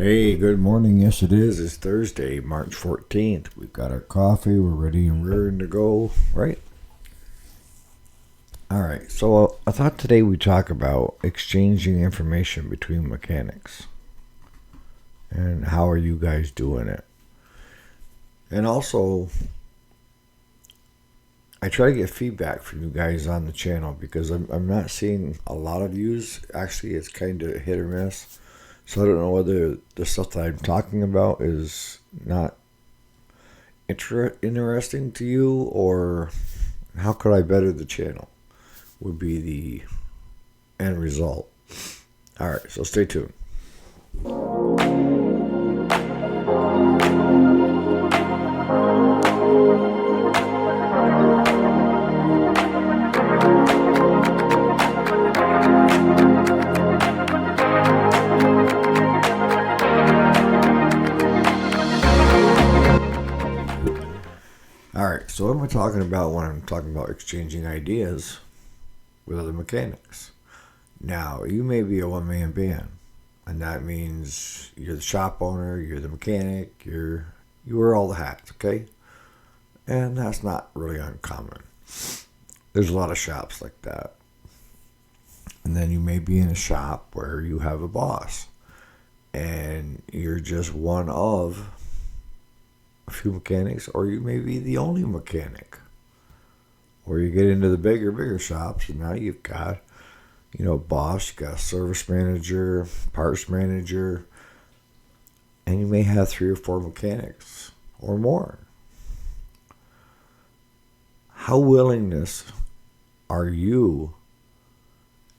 Hey, good morning. Yes, it is. It's Thursday, March 14th. We've got our coffee. We're ready and rearing to go, right? All right. So I thought today we'd talk about exchanging information between mechanics. And how are you guys doing it? And also, I try to get feedback from you guys on the channel because I'm not seeing a lot of views. Actually, it's kind of hit or miss. So I don't know whether the stuff that I'm talking about is not interesting to you, or how could I better the channel would be the end result. All right, so stay tuned. Alright, so what am I talking about when I'm talking about exchanging ideas with other mechanics? Now, you may be a one-man band, and that means you're the shop owner, you're the mechanic, you wear all the hats, okay? And that's not really uncommon. There's a lot of shops like that. And then you may be in a shop where you have a boss, and you're just one of a few mechanics, or you may be the only mechanic. Or you get into the bigger shops, and now you've got, boss, you got a service manager, parts manager, and you may have 3 or 4 mechanics or more. How willingness are you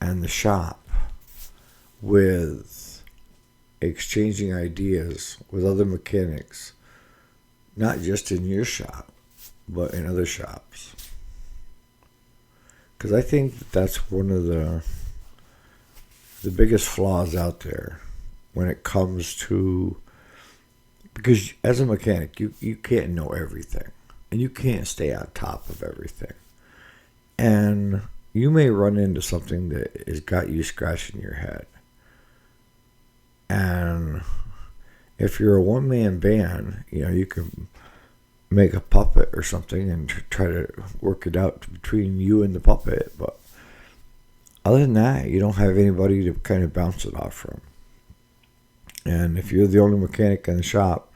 and the shop with exchanging ideas with other mechanics? Not just in your shop, but in other shops. Because I think that's one of the biggest flaws out there when it comes to, because as a mechanic, you can't know everything. And you can't stay on top of everything. And you may run into something that has got you scratching your head. And if you're a one-man band, you can make a puppet or something and try to work it out between you and the puppet. But other than that, you don't have anybody to kind of bounce it off from. And if you're the only mechanic in the shop,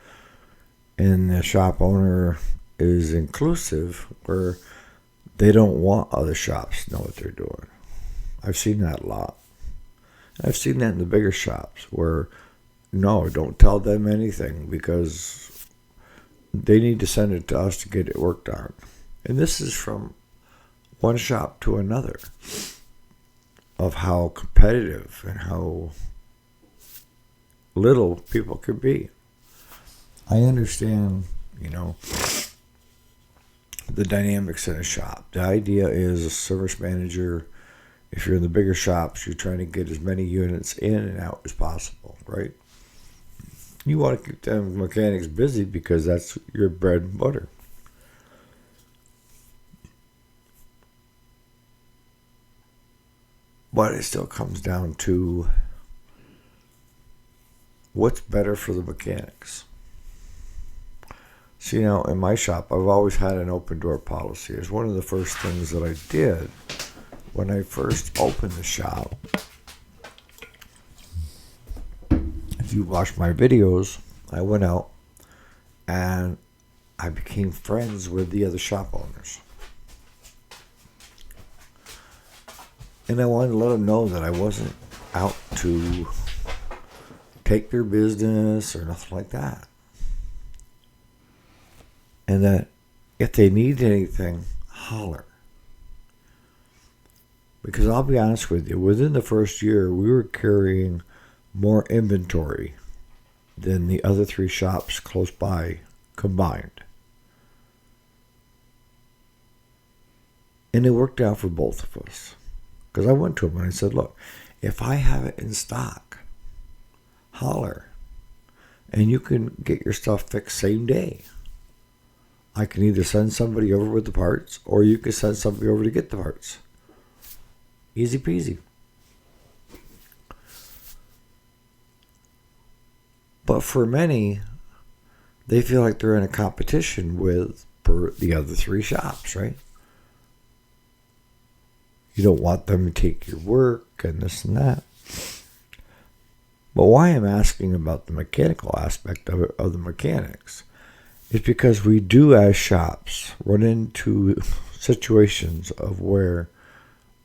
and the shop owner is inclusive, where they don't want other shops to know what they're doing. I've seen that a lot. I've seen that in the bigger shops where, no, don't tell them anything because they need to send it to us to get it worked on. And this is from one shop to another of how competitive and how little people can be. I understand, the dynamics in a shop. The idea is a service manager, if you're in the bigger shops, you're trying to get as many units in and out as possible, right? You want to keep them mechanics busy because that's your bread and butter. But it still comes down to what's better for the mechanics. See, now in my shop, I've always had an open door policy. It's one of the first things that I did when I first opened the shop. If you watch my videos, I went out and I became friends with the other shop owners. And I wanted to let them know that I wasn't out to take their business or nothing like that. And that if they need anything, holler. Because I'll be honest with you, within the first year, we were carrying more inventory than the other 3 shops close by combined. And it worked out for both of us. Because I went to them and I said, look, if I have it in stock, holler. And you can get your stuff fixed same day. I can either send somebody over with the parts, or you can send somebody over to get the parts. Easy peasy. But for many, they feel like they're in a competition with the other three shops, right? You don't want them to take your work and this and that. But why I'm asking about the mechanical aspect of the mechanics is because we do, as shops, run into situations of where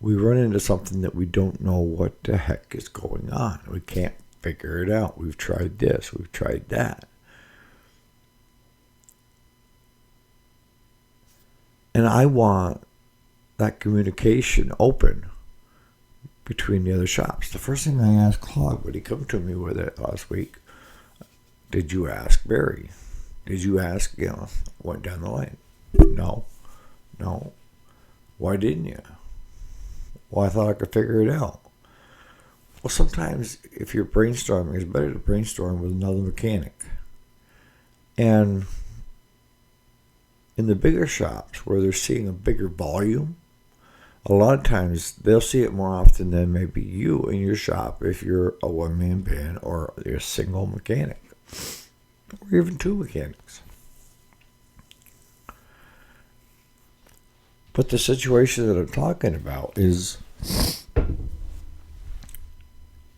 we run into something that we don't know what the heck is going on. We can't figure it out. We've tried this, we've tried that. And I want that communication open between the other shops. The first thing I asked Claude when he come to me with it last week, did you ask Barry? Did you ask, went down the line? No. Why didn't you? Well, I thought I could figure it out. Well, sometimes if you're brainstorming, it's better to brainstorm with another mechanic. And in the bigger shops where they're seeing a bigger volume, a lot of times they'll see it more often than maybe you in your shop if you're a one-man band or you're a single mechanic or even two mechanics. But the situation that I'm talking about is,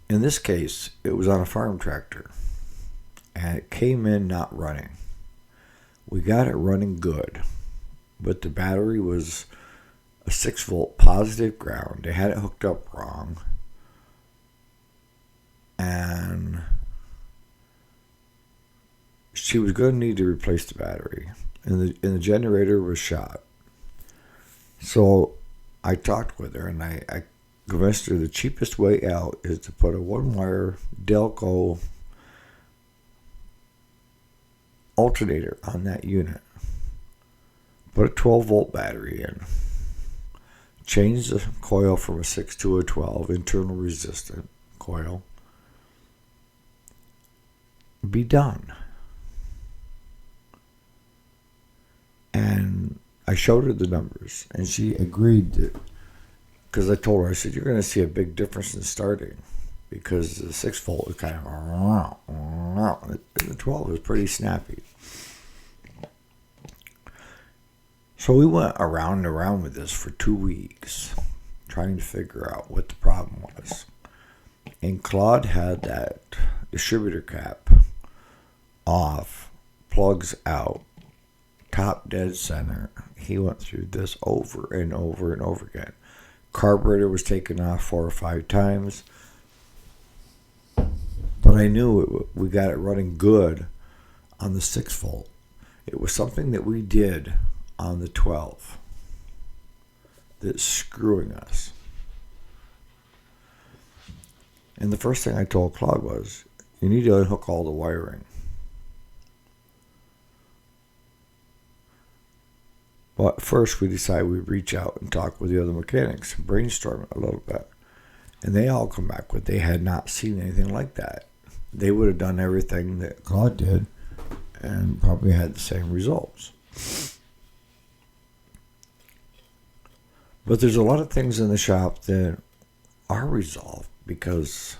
in this case, it was on a farm tractor and it came in not running. We got it running good, but the battery was a 6-volt positive ground. They had it hooked up wrong, and she was going to need to replace the battery, and the generator was shot. So I talked with her, and I convinced her the cheapest way out is to put a 1-wire Delco alternator on that unit. Put a 12-volt battery in. Change the coil from a 6 to a 12, internal resistant coil. Be done. And I showed her the numbers, and she agreed that, because I told her, I said, you're going to see a big difference in starting, because the 6-volt is kind of, and the 12 is pretty snappy. So we went around and around with this for 2 weeks, trying to figure out what the problem was. And Claude had that distributor cap off, plugs out, top dead center. He went through this over and over and over again. Carburetor was taken off 4 or 5 times. But I knew we got it running good on the 6-volt. It was something that we did on the 12 that's screwing us. And the first thing I told Claude was, you need to unhook all the wiring. But first we decided we'd reach out and talk with the other mechanics, brainstorm a little bit. And they all come back with they had not seen anything like that. They would have done everything that Claude did and probably had the same results. But there's a lot of things in the shop that are resolved because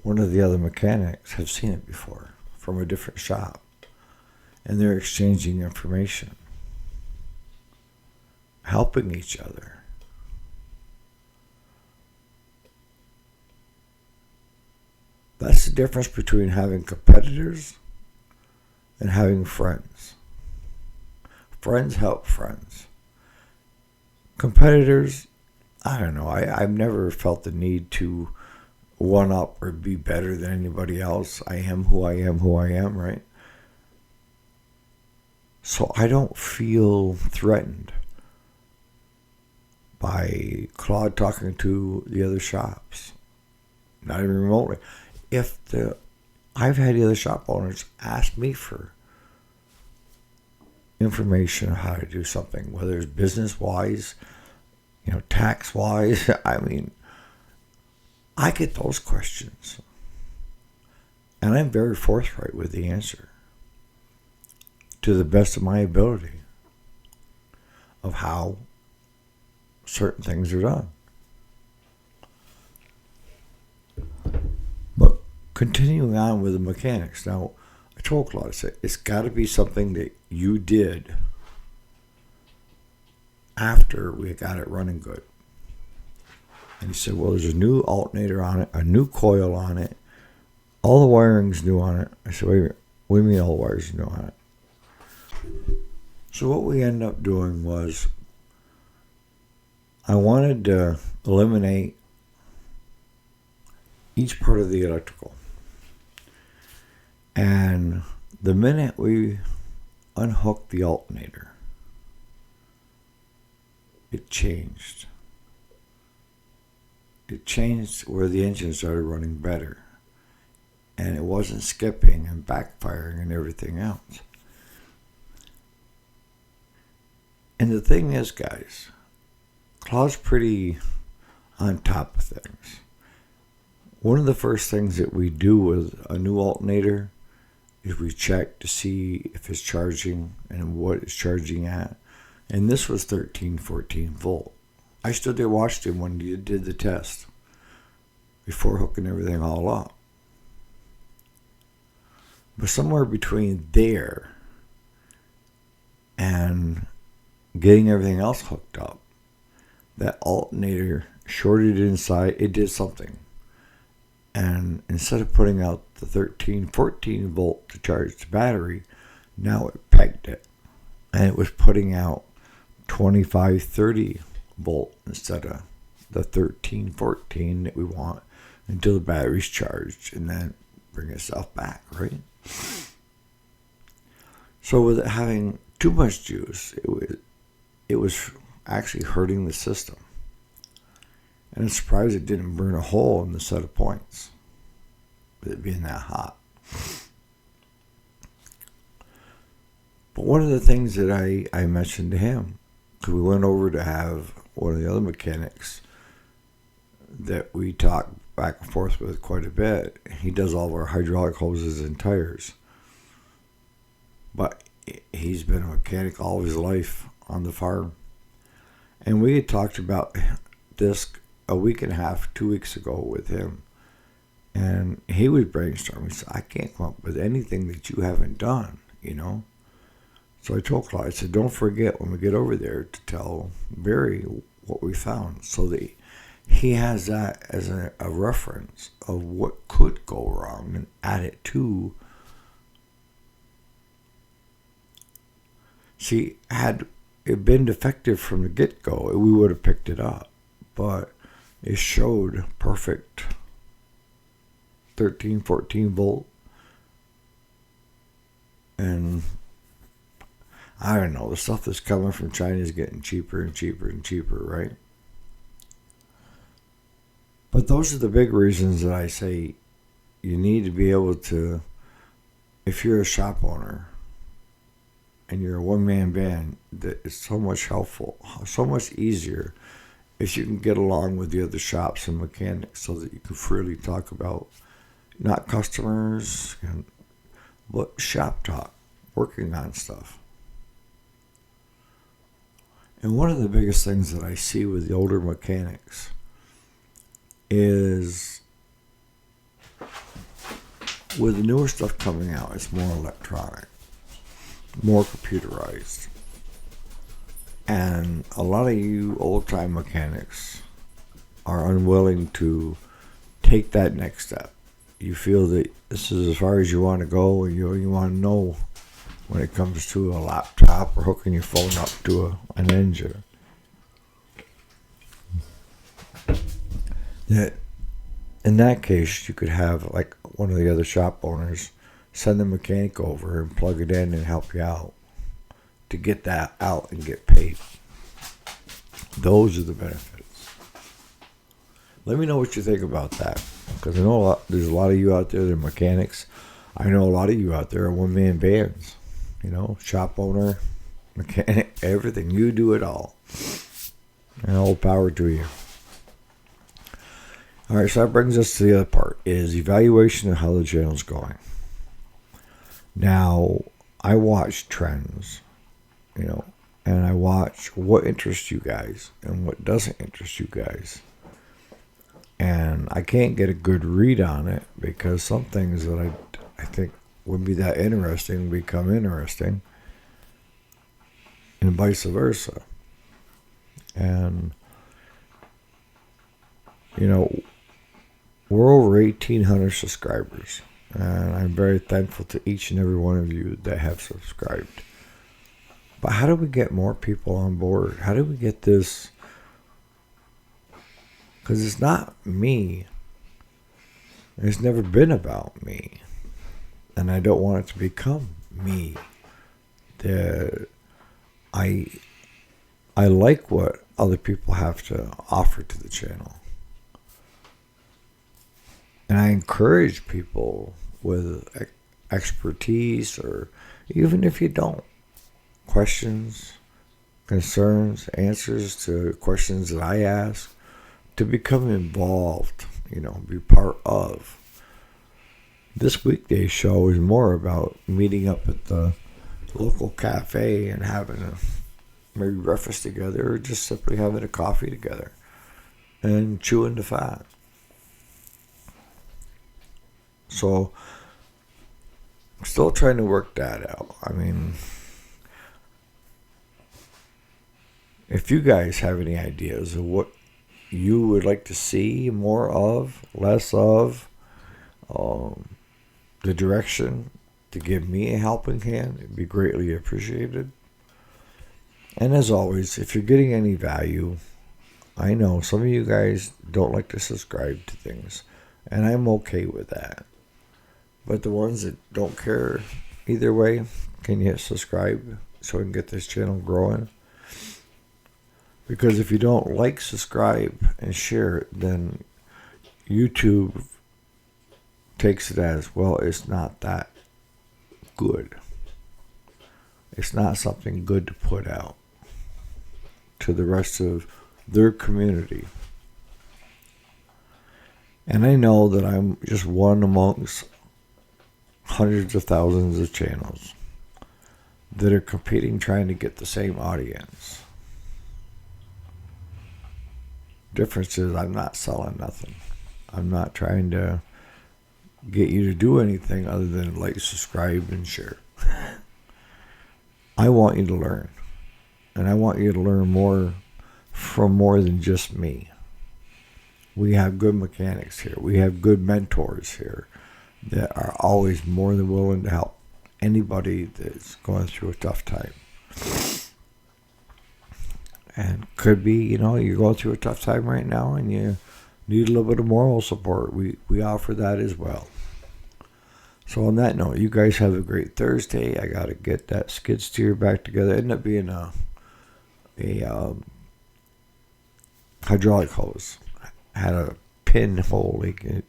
one of the other mechanics have seen it before from a different shop. And they're exchanging information, helping each other. That's the difference between having competitors and having friends. Friends help friends. Competitors, I don't know. I've never felt the need to one up or be better than anybody else. I am who I am, right? So I don't feel threatened by Claude talking to the other shops. Not even remotely. I've had the other shop owners ask me for information on how to do something, whether it's business-wise, tax-wise. I mean, I get those questions. And I'm very forthright with the answer to the best of my ability of how certain things are done. But continuing on with the mechanics. Now, I told Claude, I said, it's got to be something that you did after we got it running good. And he said, well, there's a new alternator on it, a new coil on it, all the wiring's new on it. I said, wait a minute, what do you mean all the wiring's new on it? So what we ended up doing was, I wanted to eliminate each part of the electrical. And the minute we unhooked the alternator, it changed. It changed where the engine started running better. And it wasn't skipping and backfiring and everything else. And the thing is, guys, Claude's pretty on top of things. One of the first things that we do with a new alternator is we check to see if it's charging and what it's charging at. And this was 13, 14 volt. I stood there, watched him when he did the test before hooking everything all up. But somewhere between there and getting everything else hooked up, that alternator shorted inside. It did something. And instead of putting out the 13, 14 volt to charge the battery, now it pegged it. And it was putting out 25, 30 volt instead of the 13, 14 that we want until the battery's charged and then bring itself back, right? So with it having too much juice, it was actually hurting the system. And I'm surprised it didn't burn a hole in the set of points with it being that hot. But one of the things that I mentioned to him, because we went over to have one of the other mechanics that we talk back and forth with quite a bit. He does all of our hydraulic hoses and tires. But he's been a mechanic all his life on the farm. And we had talked about this a week and a half, 2 weeks ago with him. And he was brainstorming. He said, I can't come up with anything that you haven't done, you know. So I told Claude, I said, don't forget when we get over there to tell Barry what we found, so that he has that as a reference of what could go wrong and add it to. See, had it been defective from the get-go, we would have picked it up. But it showed perfect 13, 14 volt. And I don't know, the stuff that's coming from China is getting cheaper and cheaper and cheaper, right? But those are the big reasons that I say you need to be able to, if you're a shop owner and you're a one-man band, that it's so much helpful, so much easier if you can get along with the other shops and mechanics so that you can freely talk about not customers, but shop talk, working on stuff. And one of the biggest things that I see with the older mechanics is with the newer stuff coming out, it's more electronic, more computerized. And a lot of you old-time mechanics are unwilling to take that next step. You feel that this is as far as you want to go, and you want to know when it comes to a laptop or hooking your phone up to an engine. That in that case, you could have like one of the other shop owners send the mechanic over and plug it in and help you out to get that out and get paid. Those are the benefits. Let me know what you think about that, because I know there's a lot of you out there that are mechanics. I know a lot of you out there are one-man bands. You know, shop owner, mechanic, everything. You do it all. And all power to you. All right, so that brings us to the other part, is evaluation of how the channel's going. Now, I watch trends, you know, and I watch what interests you guys and what doesn't interest you guys. And I can't get a good read on it because some things that I think wouldn't be that interesting become interesting, and vice versa. And, you know, we're over 1,800 subscribers. And I'm very thankful to each and every one of you that have subscribed. But how do we get more people on board? How do we get this? Because it's not me. It's never been about me. And I don't want it to become me. I like what other people have to offer to the channel. And I encourage people with expertise, or even if you don't, questions, concerns, answers to questions that I ask, to become involved, be part of. This weekday show is more about meeting up at the local cafe and having maybe breakfast together, or just simply having a coffee together and chewing the fat. So I'm still trying to work that out. I mean, if you guys have any ideas of what you would like to see more of, less of, the direction to give me a helping hand, it'd be greatly appreciated. And as always, if you're getting any value, I know some of you guys don't like to subscribe to things, and I'm okay with that. But the ones that don't care either way, can you hit subscribe so we can get this channel growing? Because if you don't like, subscribe, and share it, then YouTube takes it as, well, it's not that good. It's not something good to put out to the rest of their community. And I know that I'm just one amongst hundreds of thousands of channels that are competing, trying to get the same audience. Difference is I'm not selling nothing. I'm not trying to get you to do anything other than like, subscribe, and share. I want you to learn. And I want you to learn more from more than just me. We have good mechanics here. We have good mentors here that are always more than willing to help anybody that's going through a tough time. And could be, you're going through a tough time right now and you need a little bit of moral support. We offer that as well. So on that note, you guys have a great Thursday. I got to get that skid steer back together. It ended up being a hydraulic hose. Had a pinhole leak in it.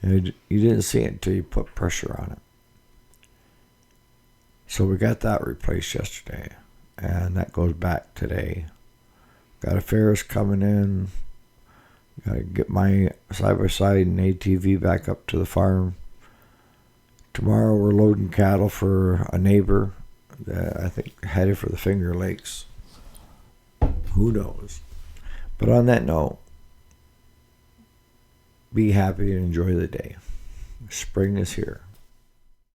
And you didn't see it until you put pressure on it. So we got that replaced yesterday. And that goes back today. Got a Ferris coming in. Got to get my side-by-side and ATV back up to the farm. Tomorrow we're loading cattle for a neighbor that I think headed for the Finger Lakes. Who knows? But on that note, be happy and enjoy the day. Spring is here.